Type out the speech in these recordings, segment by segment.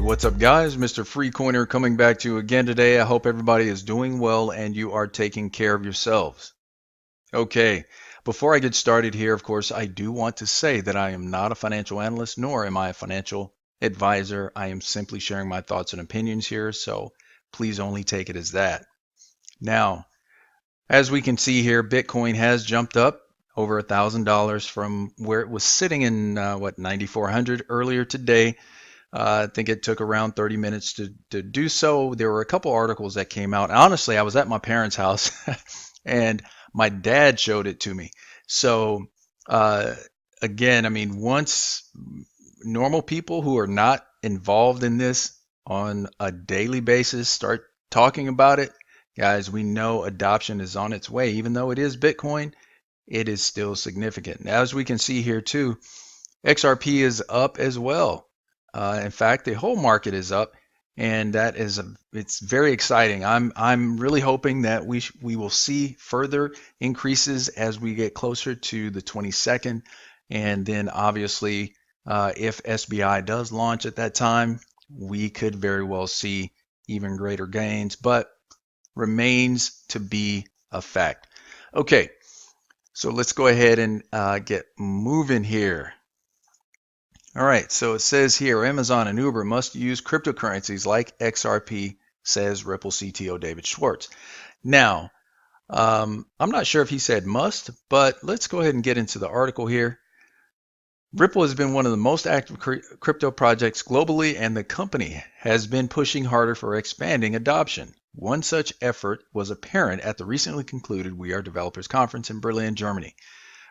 What's up, guys? Mr. Free Coiner coming back to you again today. I hope everybody is doing well and you are taking care of yourselves. Okay, before I get started here, of course, I do want to say that I am not a financial analyst, nor am I a financial advisor. I am simply sharing my thoughts and opinions here, so please only take it as that. Now, as we can see here, Bitcoin has jumped up over $1,000 from where it was sitting in 9,400 earlier today. I think it took around 30 minutes to do so. There were a couple articles that came out. Honestly, I was at my parents' house and my dad showed it to me. So, uh, again, I mean, once normal people who are not involved in this on a daily basis start talking about it, guys, we know adoption is on its way. Even though it is Bitcoin, it is still significant. As we can see here too, XRP is up as well. In fact, the whole market is up, and it's very exciting. I'm really hoping that we will see further increases as we get closer to the 22nd, and then obviously, if SBI does launch at that time, we could very well see even greater gains, but remains to be a fact. Okay, so let's go ahead and get moving here. All right, so it says here, Amazon and Uber must use cryptocurrencies like XRP, says Ripple CTO David Schwartz. Now, I'm not sure if he said must, but let's go ahead and get into the article here. Ripple has been one of the most active crypto projects globally, and the company has been pushing harder for expanding adoption. One such effort was apparent at the recently concluded We Are Developers Conference in Berlin, Germany.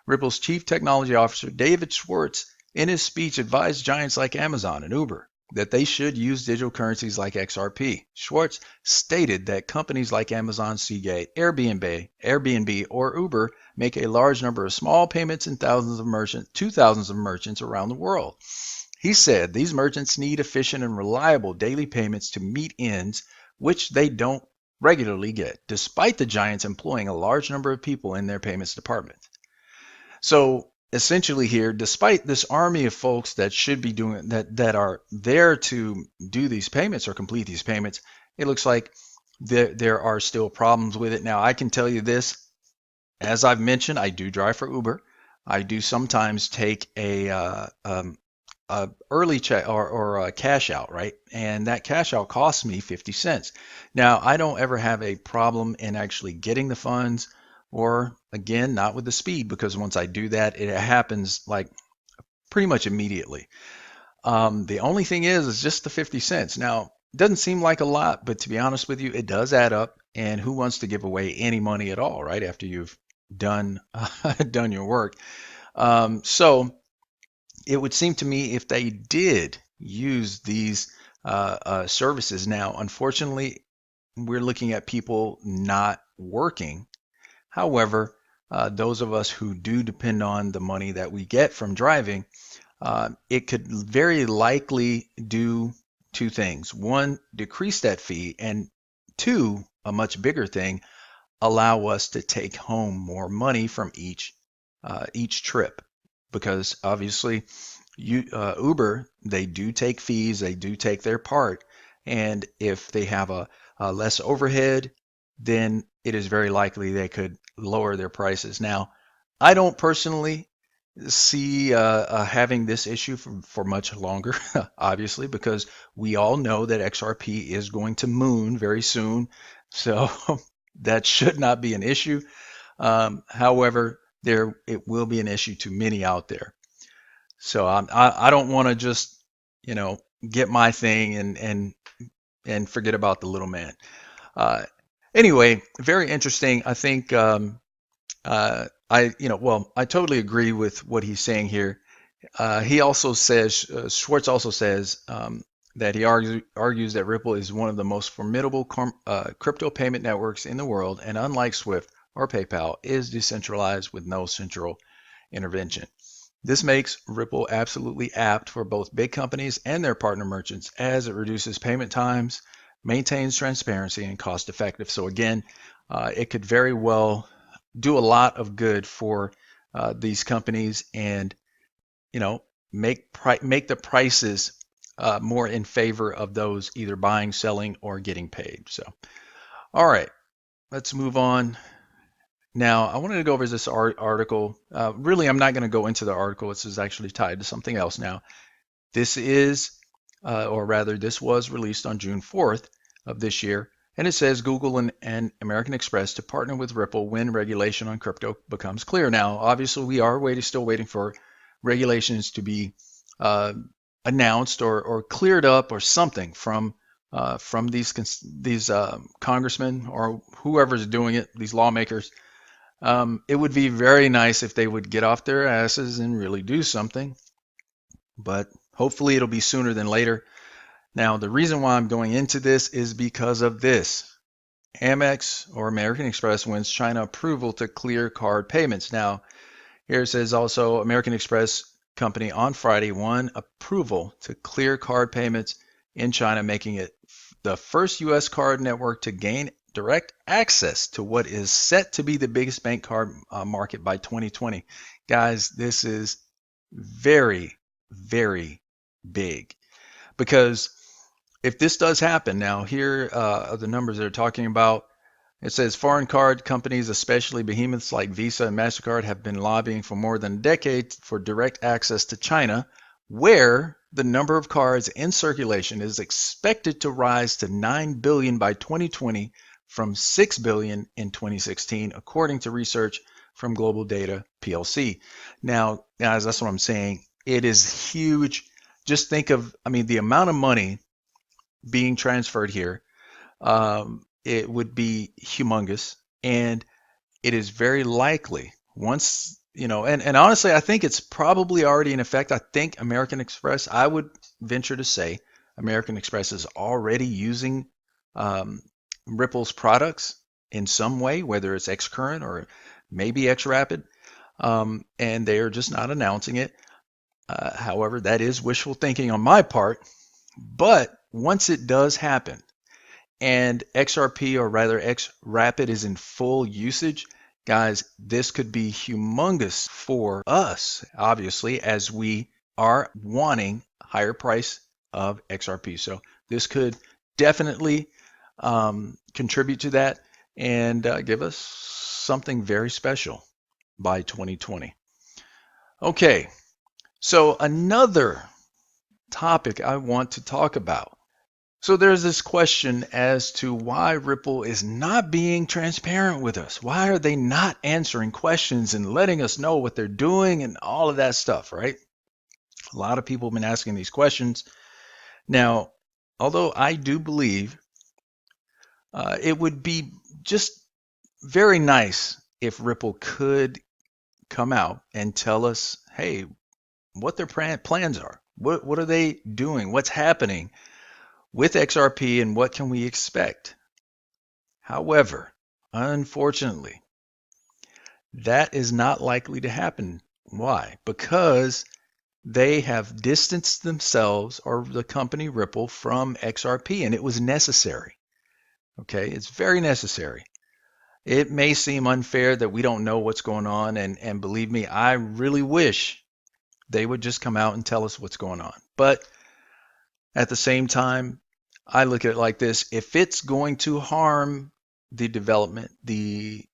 Ripple's Chief Technology Officer, David Schwartz, in his speech advised giants like Amazon and Uber that they should use digital currencies like XRP. Schwartz stated that companies like Amazon, Seagate, Airbnb, or Uber make a large number of small payments to thousands of merchants around the world. He said these merchants need efficient and reliable daily payments to meet ends, which they don't regularly get, despite the giants employing a large number of people in their payments department. So essentially here, despite this army of folks that should be doing that are there to do these payments or complete these payments, it looks like there are still problems with it. Now, I can tell you this, as I've mentioned, I do drive for Uber. I do sometimes take a early check or a cash out, right? And that cash out costs me 50 cents. Now, I don't ever have a problem in actually getting the funds, or again, not with the speed, because once I do that, it happens like pretty much immediately. The only thing is just the 50 cents. Now, it doesn't seem like a lot, but to be honest with you, it does add up. And who wants to give away any money at all, right? After you've done done your work. So it would seem to me if they did use these services now, unfortunately, we're looking at people not working. However, those of us who do depend on the money that we get from driving, it could very likely do two things. One, decrease that fee, and two, a much bigger thing, allow us to take home more money from each trip. Because obviously, Uber, they do take fees, they do take their part, and if they have a less overhead, then it is very likely they could lower their prices. Now, I don't personally see having this issue for much longer, obviously, because we all know that XRP is going to moon very soon. So that should not be an issue. However, it will be an issue to many out there. So I don't want to just, get my thing and forget about the little man. Anyway, very interesting. I think I totally agree with what he's saying here. He also says, Schwartz also says that he argues that Ripple is one of the most formidable crypto payment networks in the world, and unlike Swift or PayPal, is decentralized with no central intervention. This makes Ripple absolutely apt for both big companies and their partner merchants, as it reduces payment times, maintains transparency, and cost effective. So again, it could very well do a lot of good for these companies, and make the prices more in favor of those either buying, selling, or getting paid. So, all right, let's move on. Now, I wanted to go over this article. Really, I'm not going to go into the article. This is actually tied to something else now. This is, or rather, this was released on June 4th of this year, and it says Google and American Express to partner with Ripple when regulation on crypto becomes clear. Now, obviously, we are still waiting for regulations to be uh, announced or cleared up or something from these congressmen or whoever's doing it, these lawmakers. It would be very nice if they would get off their asses and really do something, but hopefully it'll be sooner than later. Now, the reason why I'm going into this is because of this. Amex or American Express wins China approval to clear card payments. Now, here it says also American Express company on Friday won approval to clear card payments in China, making it the first U.S. card network to gain direct access to what is set to be the biggest bank card market by 2020. Guys, this is very, very big, because if this does happen, now here are the numbers they're talking about. It says foreign card companies, especially behemoths like Visa and MasterCard, have been lobbying for more than a decade for direct access to China, where the number of cards in circulation is expected to rise to 9 billion by 2020 from 6 billion in 2016, according to research from Global Data PLC. Now, guys, that's what I'm saying. It is huge. Just think of, the amount of money being transferred here. It would be humongous, and it is very likely once, and honestly, I think it's probably already in effect. I think American Express, I would venture to say American Express is already using Ripple's products in some way, whether it's Xcurrent or maybe XRapid, and they are just not announcing it. However, that is wishful thinking on my part, but once it does happen, and XRP, or rather XRapid, is in full usage, guys, this could be humongous for us, obviously, as we are wanting higher price of XRP. So this could definitely contribute to that and give us something very special by 2020. Okay, so another topic I want to talk about. So there's this question as to why Ripple is not being transparent with us. Why are they not answering questions and letting us know what they're doing and all of that stuff, right? A lot of people have been asking these questions. Now, although I do believe it would be just very nice if Ripple could come out and tell us, hey, what their plans are. What are they doing? What's happening with XRP and what can we expect? However, unfortunately, that is not likely to happen. Why? Because they have distanced themselves, or the company Ripple, from XRP, and it was necessary. Okay, it's very necessary. It may seem unfair that we don't know what's going on, and believe me, I really wish they would just come out and tell us what's going on. But at the same time, I look at it like this. If it's going to harm the development, the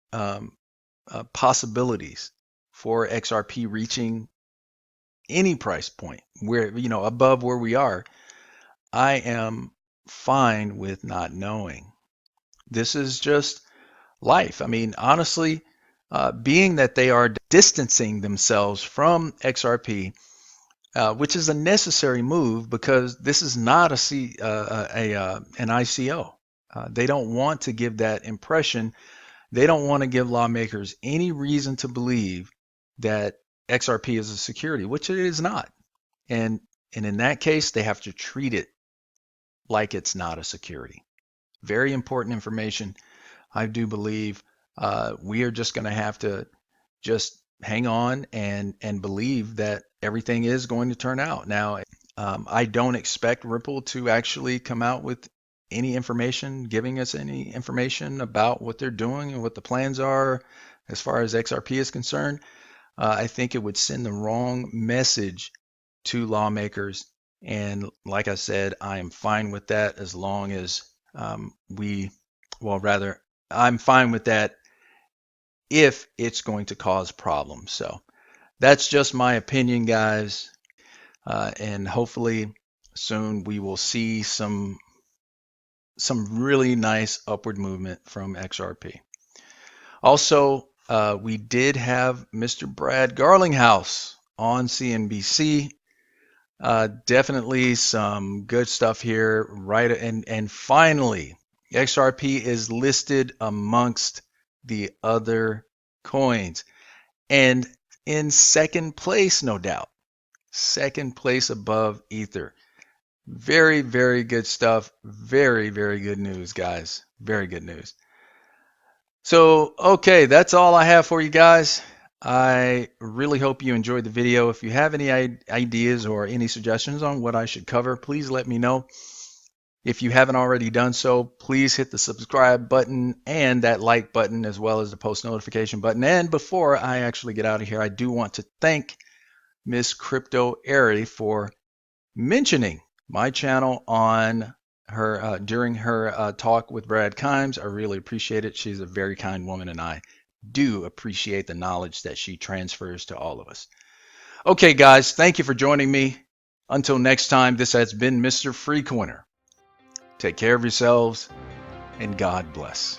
possibilities for XRP reaching any price point where, above where we are, I am fine with not knowing. This is just life. Honestly, being that they are distancing themselves from XRP, which is a necessary move because this is not an ICO. They don't want to give that impression. They don't want to give lawmakers any reason to believe that XRP is a security, which it is not. And in that case, they have to treat it like it's not a security. Very important information. I do believe we are just going to have to just hang on and believe that everything is going to turn out. Now, I don't expect Ripple to actually come out with any information, giving us any information about what they're doing and what the plans are as far as XRP is concerned. I think it would send the wrong message to lawmakers And like I said, I am fine with that as long as I'm fine with that if it's going to cause problems. So that's just my opinion, guys. And hopefully soon we will see some really nice upward movement from XRP. Also, we did have Mr. Brad Garlinghouse on CNBC. Definitely some good stuff here, right? And finally, XRP is listed amongst the other coins and in second place, no doubt. Second place above Ether. Very, very good stuff. Very, very good news, guys. Very good news. So, okay, that's all I have for you guys. I really hope you enjoyed the video. If you have any ideas or any suggestions on what I should cover, please let me know. If you haven't already done so, please hit the subscribe button and that like button, as well as the post notification button. And before I actually get out of here, I do want to thank Miss Crypto Airy for mentioning my channel on her during her talk with Brad Kimes. I really appreciate it. She's a very kind woman, and I do appreciate the knowledge that she transfers to all of us. Okay, guys, thank you for joining me. Until next time, this has been Mr. Freecoiner. Take care of yourselves, and God bless.